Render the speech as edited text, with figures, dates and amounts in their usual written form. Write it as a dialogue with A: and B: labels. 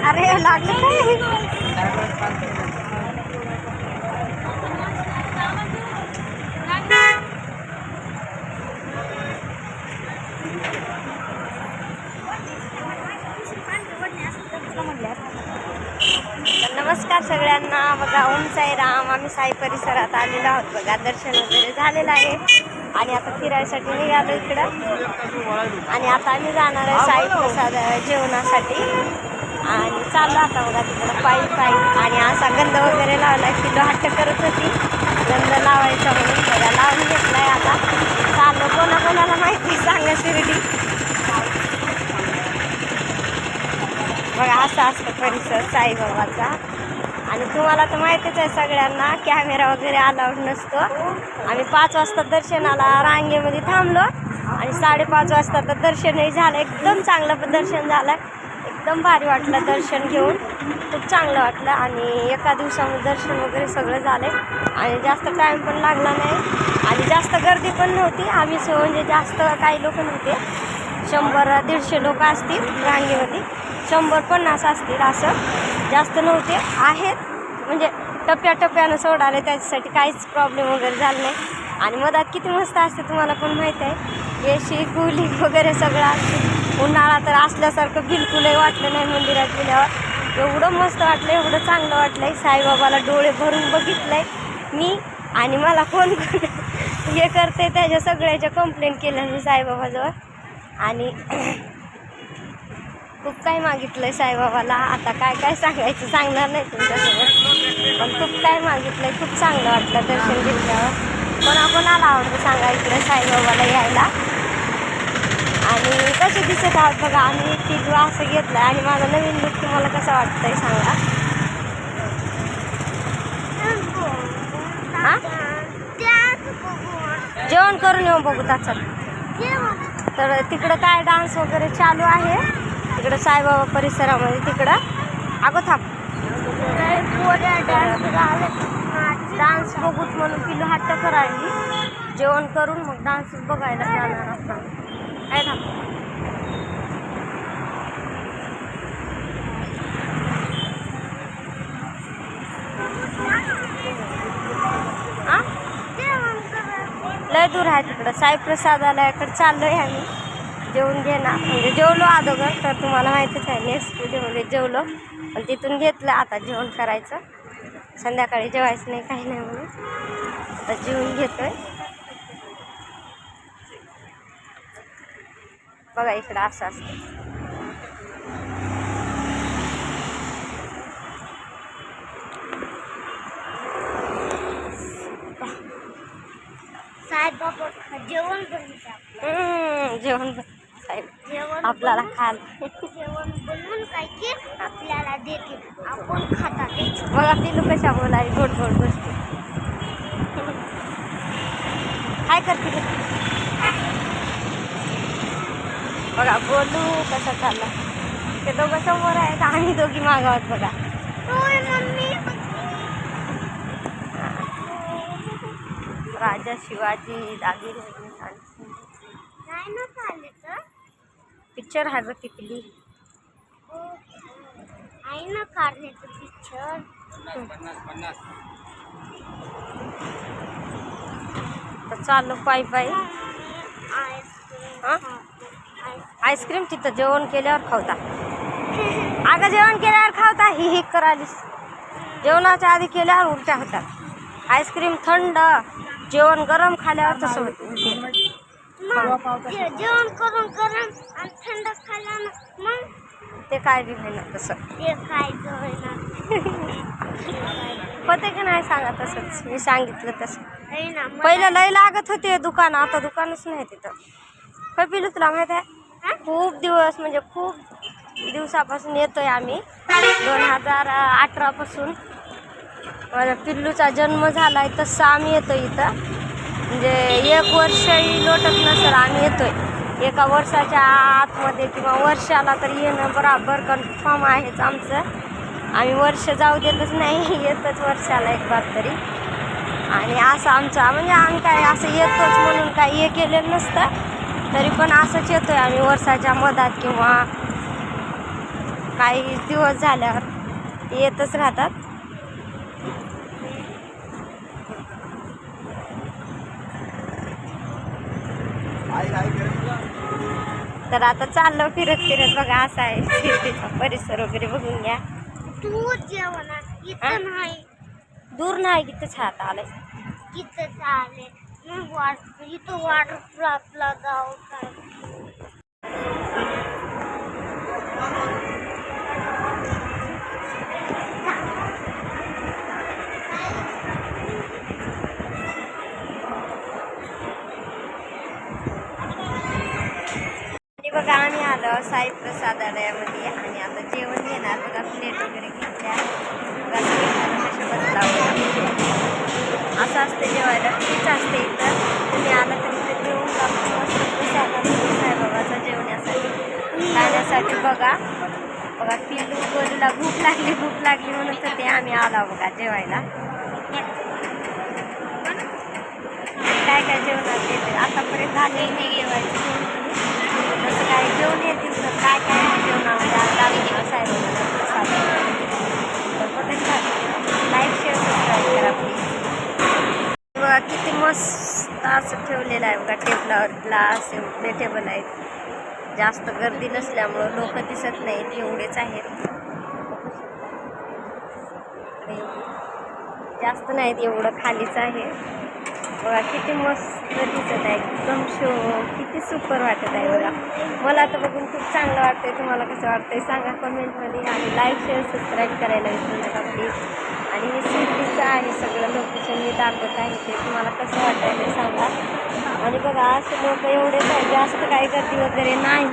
A: अरे लागलं काय? नमस्कार सगळ्यांना. बघा ओम साईराम. आम्ही साई परिसरात आलेलो आहोत. बघा दर्शन वगैरे झालेलं आहे आणि आता फिरायसाठी निघालो इकडं. आणि आता आम्ही जाणार आहे साई प्रसाद जेवणासाठी आणि चाललो आता बघा तिकडं पायी पायी. आणि असा गंध वगैरे लावला की हट्ट करत होती गंध लावायचा म्हणून. बघा लावून घेतलाय. आता चाललो. कोणाकोणाला माहिती सांगा शिर्डी. बघा असं असतं परिसर साईबाबाचा. आणि तुम्हाला तर माहितीच आहे सगळ्यांना कॅमेरा वगैरे अलाउड नसतो. आम्ही 5 वाजता दर्शनाला रांगेमध्ये थांबलो आणि 5:30 वाजता तर दर्शनही झालं. एकदम चांगलं दर्शन झालं. एकदम भारी वाटलं दर्शन घेऊन. खूप चांगलं वाटलं आणि एका दिवसामध्ये दर्शन वगैरे सगळं झालं आणि जास्त टाईम पण लागला नाही आणि जास्त गर्दी पण नव्हती. आम्ही म्हणजे जास्त काही लोक नव्हते. 100-150 लोक असतील रांगेमध्ये. 100-50 असतील. असं जास्त नव्हते. आहेत म्हणजे टप्प्याटप्प्यानं सोडाले त्याच्यासाठी काहीच प्रॉब्लेम वगैरे झाला नाही. आणि मधात किती मस्त असते तुम्हाला पण माहीत आहे. एसी कूलिंग वगैरे सगळं असते. उन्हाळा तर असल्यासारखं बिलकुलही वाटलं नाही मंदिरात गेल्यावर. एवढं मस्त वाटलं. एवढं चांगलं वाटलं आहे. साईबाबाला डोळे भरून बघितलं आहे मी. आणि मला कोण कोण हे करते त्याच्या सगळ्याच्या कंप्लेंट केल्या मी साईबाबाजवळ. आणि खूप काही मागितलं आहे साईबाबाला. आता काय काय सांगायचं सांगणार नाही तुमच्यासोबत. पण खूप काय मागितलं आहे. खूप चांगलं वाटलं दर्शन घेतल्यावर. कोणाकोणाला आवडतं सांगा इकडे साईबाबाला यायला. आणि कसे दिसत आहात बघा. आम्ही टिजू असं घेतलं आहे आणि माझा नवीन लुक तुम्हाला कसं वाटतंय सांगा. हां जेवण करून येऊ बघू त्याचं. तर तिकडं काय डान्स वगैरे चालू आहे तिकडं साईबाबा परिसरामध्ये. तिकडं अगं थांब. डान्स बघूत म्हणून पिलू हट्ट करायली. जेवण करून मग डान्स बघायला जाणार असतात. काय थांब. हां लय दूर आहे तिकडं. साई प्रसादालयाकडे चाललो आहे आम्ही. जेवून घेणार म्हणजे जेवलो अगोदर तर तुम्हाला माहितीच आहे. नेक्स्ट व्हिडिओमध्ये जेवलो पण तिथून घेतलं. आता जेवण करायचं. संध्याकाळी जेवायचं नाही काही नाही म्हणून आता जेवून घेतोय. बघा इकडं असं असतं.
B: साईबाबा जेवण
A: जेवण साहेब आपल्याला खायला
B: जेवण बनवून काय की आपल्याला देतील. आपण खातात.
A: बघा पिलू कशा बोलाय गोड गोड गोष्टी. काय करते बघा. बोलू कसं चाललं. ते दोघं समोर आहेत. आम्ही दोघी मागावत बघा. राजा शिवाजी दागिने पिक्चर हा ग टिकली.
B: आहे ना कारण्याचं पिक्चर.
A: तर चाललो पायी पायी. आईस्क्रीम तिथं जेवण केल्यावर खावता. अगं जेवण केल्यावर खावता. ही करालीस. जेवणाच्या आधी केल्यावर उलट्या होतात. आईस्क्रीम थंड जेवण गरम खाल्यावर तसं होतं.
B: जेवण करून गरम आणि थंड खाल्लं मग
A: ते काय बी होईना तसं.
B: ते काय होईना
A: होते की नाही सांगा. तसंच मी सांगितलं तसं. पहिलं लय लागत होते दुकान. आता दुकानच नाही तिथं. काय पिलू तुला माहिती आहे. खूप दिवस म्हणजे खूप दिवसापासून येतोय आम्ही. 2018 पासून माझ्या पिल्लूचा जन्म झालाय तसं आम्ही येतो इथं. म्हणजे 1 वर्षही लोटत नसेल आम्ही येतोय. एका वर्षाच्या आतमध्ये किंवा वर्षाला तर येणं बराबर कन्फर्म आहेच आमचं. आम्ही वर्ष जाऊ देतच नाही. येतच वर्षाला एक बार तरी. आणि असं आमचं म्हणजे आम्ही काय असं येतोच म्हणून काही हे केलेलं नसतं. तरी पण असंच येतोय आम्ही वर्षाच्या मधात किंवा काही दिवस झाल्यावर ते येतच राहतात. तर आता चाललो फिरत फिरत बघा असा आहे शिर्डीचा परिसर वगैरे बघून घ्या.
B: तू जेवण इथं नाही,
A: दूर नाही किती छात आलंय.
B: इथं चालेल मग इथं वॉटर पार्कला जाऊ काय.
A: आणि बघा आम्ही आलो साई प्रसादालयामध्ये आणि आता जेवण घेणार बघा. प्लेट वगैरे घेतल्या बघा. कसे बसला असं असते जेवायला तीच असते इथं. तुम्ही आला तर इथं जेवण साईबाबाचं जेवण्यासाठी खाण्यासाठी बघा. बघा पिल्लू गोरीला भूक लागली म्हणून तर ते आम्ही आला बघा जेवायला. काय काय जेवणात येते आतापर्यंत आले नाही जेवायचं. जसं काय जेवण येतील तर काय काय जेवणामध्ये आता साईबाबाचा लाईक शेअर सबस्क्राईब करा प्लीज. बघा किती मस्त असं ठेवलेलं आहे बघा. टेबलावर ग्लास एवढे टेबल आहेत. जास्त गर्दी नसल्यामुळं लोक दिसत नाहीत एवढेच आहेत. जास्त नाहीत एवढं खालीच आहे बघा. किती मस्त दिसत आहे एकदम शो. किती सुपर वाटत आहे बघा. मला तर बघून खूप चांगलं वाटतंय. तुम्हाला कसं वाटतंय सांगा कमेंटमध्ये. आणि लाईक शेअर सबस्क्राईब करायला विसरू नका प्लीज. आणि हे शिर्डीचं आहे सगळं लोकेशन मी दाखवत आहे ते तुम्हाला कसं वाटतंय ते सांगा. आणि बघा असे लोक एवढेच आहे. जास्त काही गर्दी वगैरे नाही.